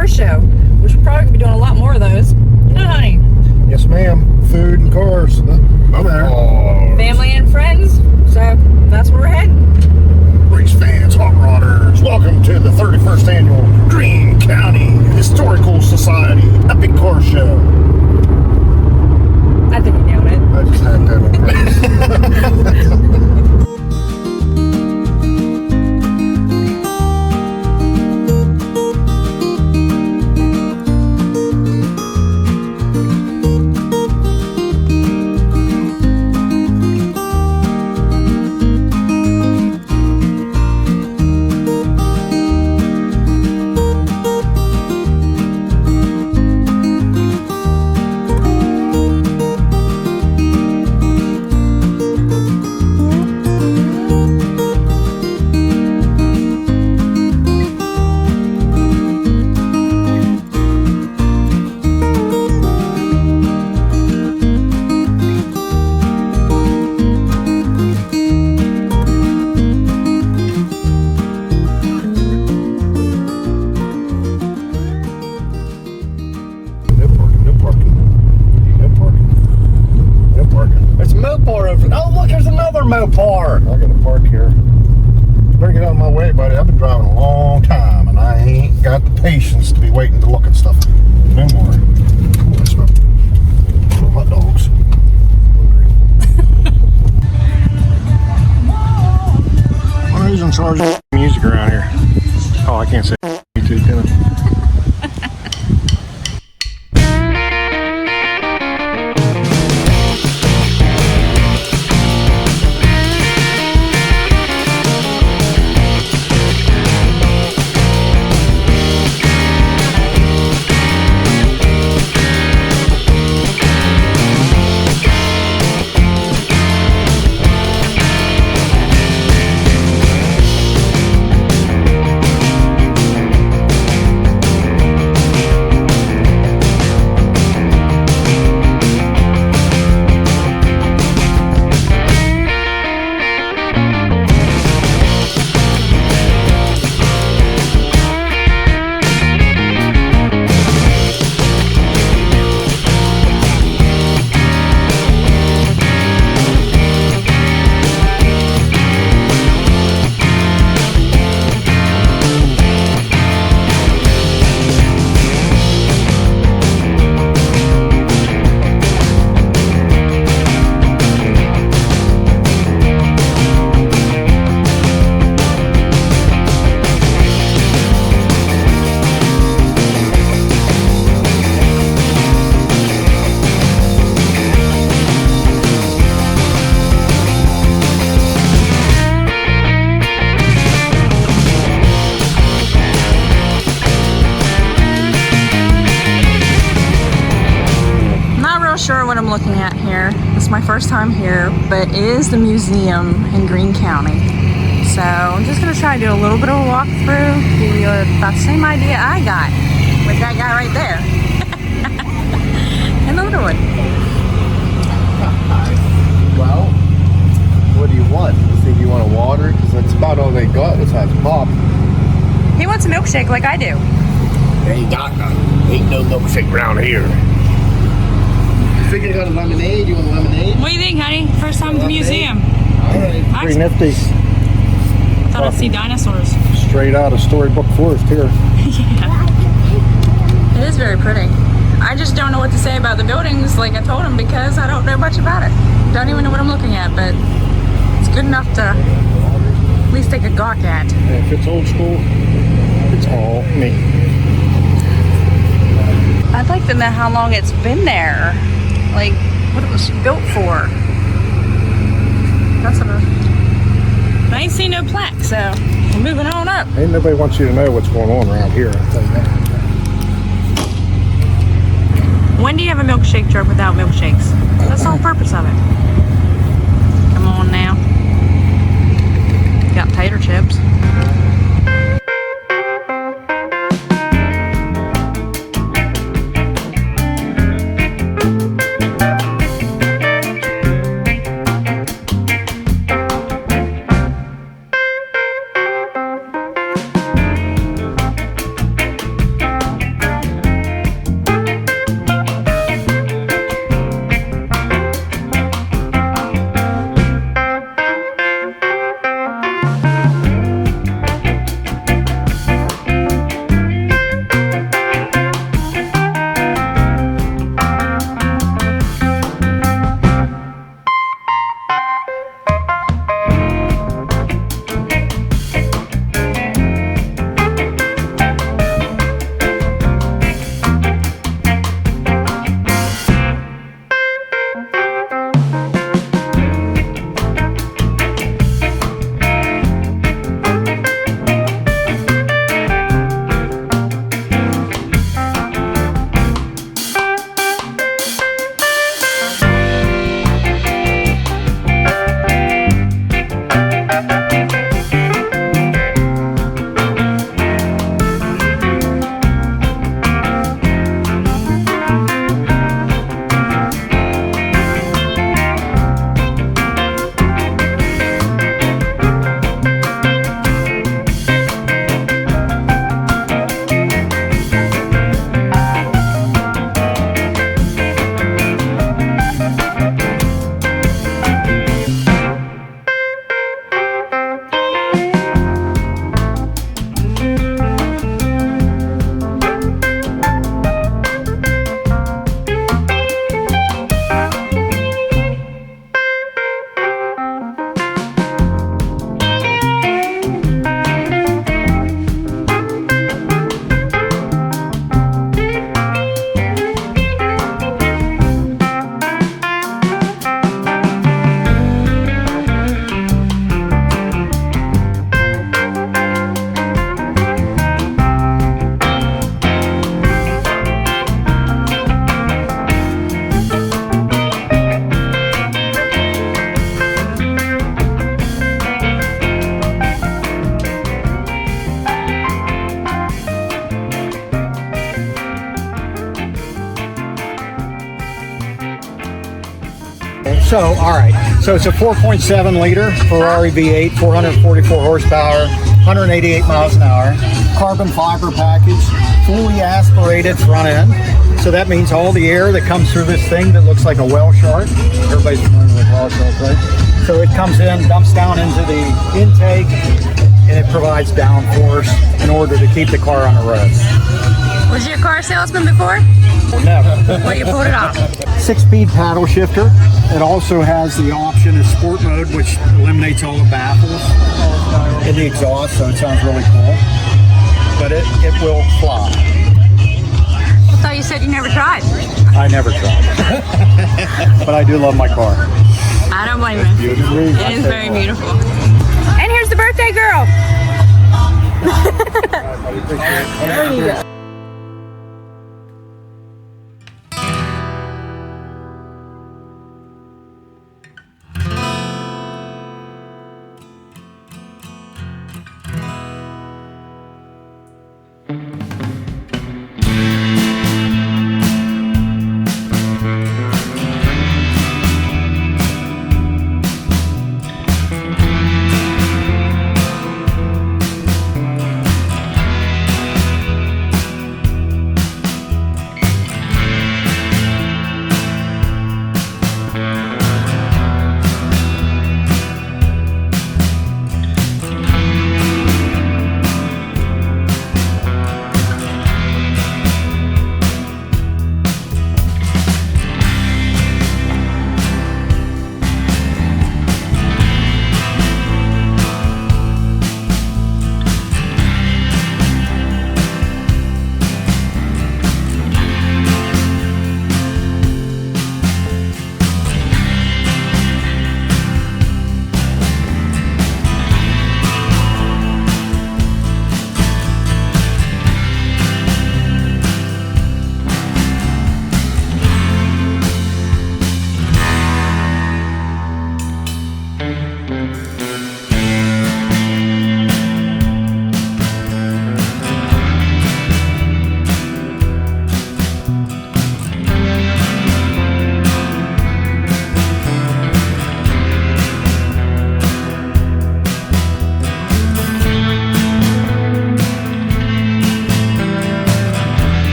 car show, which we're probably going to be doing a lot more of those. No, honey. Yes, ma'am. Food and cars. I'm there. Family and friends. So that's where we're heading. Race fans, hot rodders, welcome to the 31st annual Greene County Historical Society Epic Car Show. I think you nailed it. I just had that on purpose. Mopar. I gotta park here. Better get out of my way, buddy. I've been driving a long time and I ain't got the patience to be waiting to look at stuff no more. I smell hot dogs. Who's in charge of music around here? Oh, I can't say YouTube, can I? Sure what I'm looking at here. It's my first time here, but it is the museum in Greene County. So I'm just gonna try to do a little bit of a walkthrough, give you about the same idea I got with that guy right there. And the little one. Well, what do you want? You think you want a water? Because that's about all they got besides pop. He wants a milkshake like I do. Ain't got none. Ain't no milkshake around here. Figured you got a lemonade. You want a lemonade? What do you think, honey? First time at the museum. Alright. Pretty nifty. I thought I'd see dinosaurs. Straight out of Storybook Forest here. Yeah. It is very pretty. I just don't know what to say about the buildings like I told him because I don't know much about it. Don't even know what I'm looking at, but it's good enough to at least take a gawk at. And if it's old school, it's all me. I'd like to know how long it's been there. Like, what it was built for. That's what I ain't seen no plaque, so we're moving on up. Ain't nobody wants you to know what's going on around here, I'll tell you that. When do you have a milkshake truck without milkshakes? That's the whole purpose of it. Come on now. Got tater chips. So, all right. So it's a 4.7 liter Ferrari V8, 444 horsepower, 188 miles an hour, carbon fiber package, fully aspirated front end. So that means all the air that comes through this thing that looks like a whale shark. Everybody's familiar with whale sharks, right? So it comes in, dumps down into the intake, and it provides downforce in order to keep the car on the road. Was you a car salesman before? Never. Well, you pulled it off. 6-speed paddle shifter. It also has the option of sport mode, which eliminates all the baffles and the exhaust, so it sounds really cool. But it will fly. I thought you said you never tried. I never tried. But I do love my car. I don't blame you. It is very beautiful. And here's the birthday girl. There you go.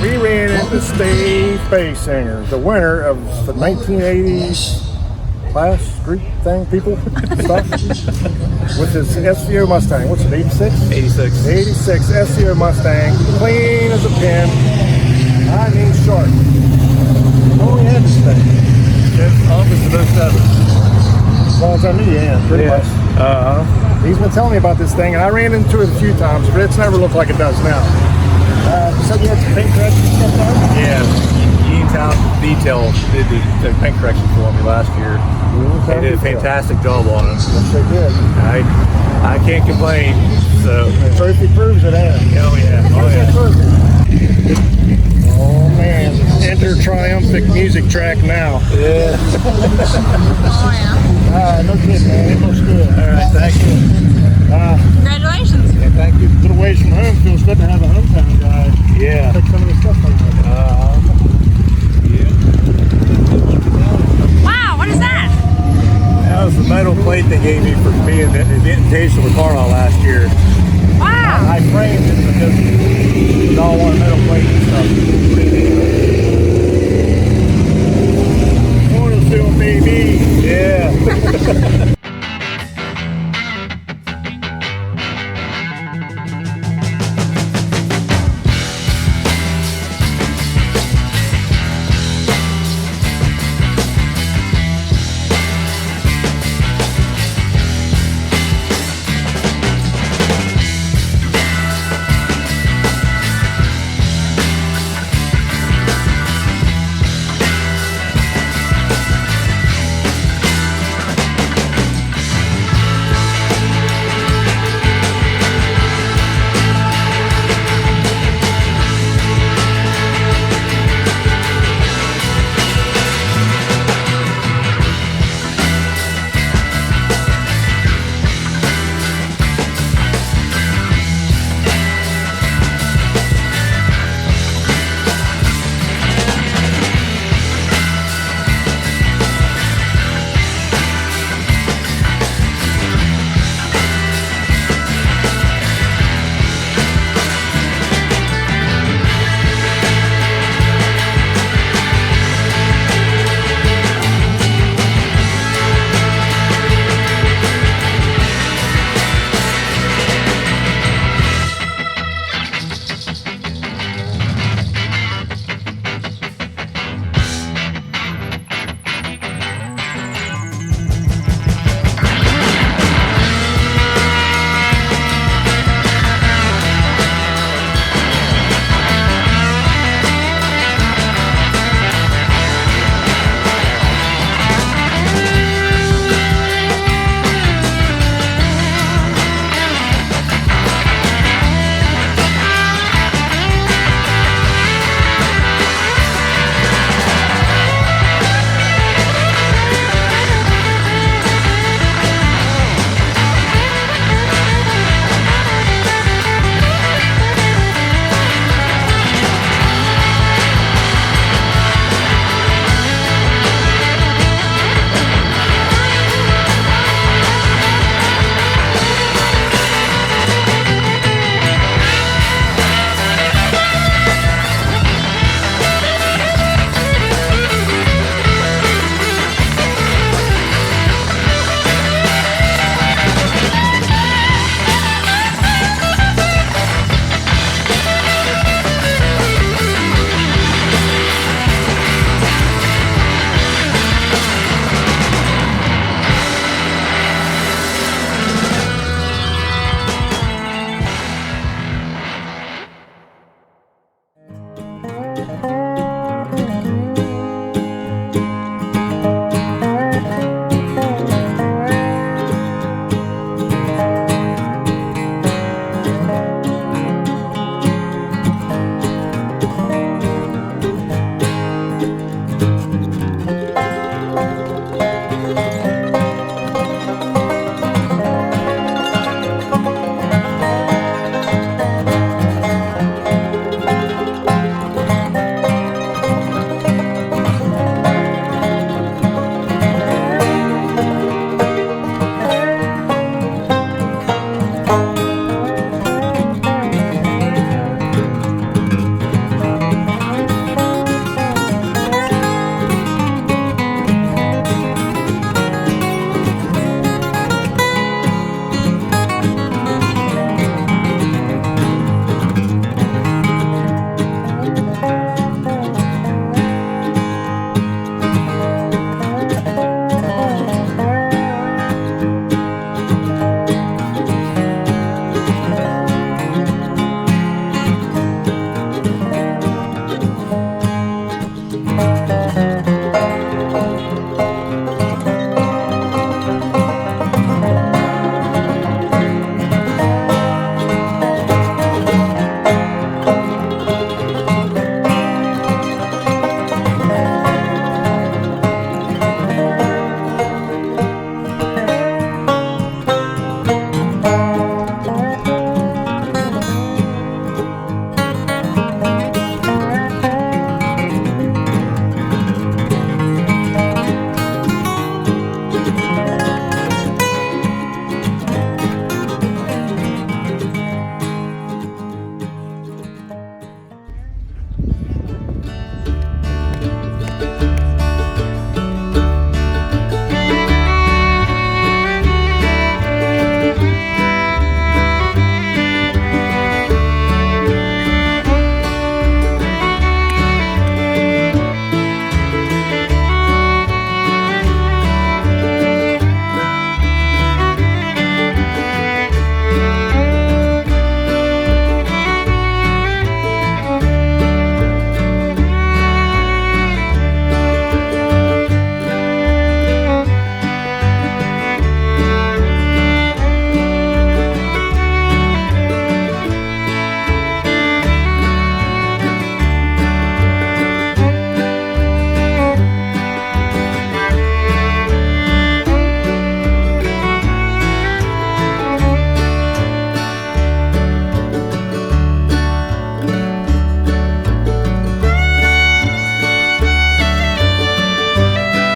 We ran into Steve Space Singer, the winner of the 1980s class Greek thing, people, stuff, with his SVO Mustang. What's it, 86? 86. 86 SVO Mustang, clean as a pin. I mean sharp. Only had this thing. It's almost the most ever. As long as I knew you, yeah, pretty much. He's been telling me about this thing, and I ran into it a few times, but it's never looked like it does now. So you had some paint correction stuff done? Yeah, Town Detail did the paint correction for me last year. They did a fantastic job on it. Yes, they did. I can't complain. So The trophy proves it, ain't it? oh yeah, oh Where's that yeah. trophy? Oh man, enter triumphant music track now. Yeah. Oh, yeah. No kidding, man. It looks good. All right, thank you. Congratulations. Yeah, thank you. A little ways from home, feels good to have a hometown guy. Yeah. Take some of the stuff from Wow, what is that? That was the metal plate they gave me for being the invitation of the car all last year. Wow. I framed it because it's all on metal plate and stuff. One of Bye.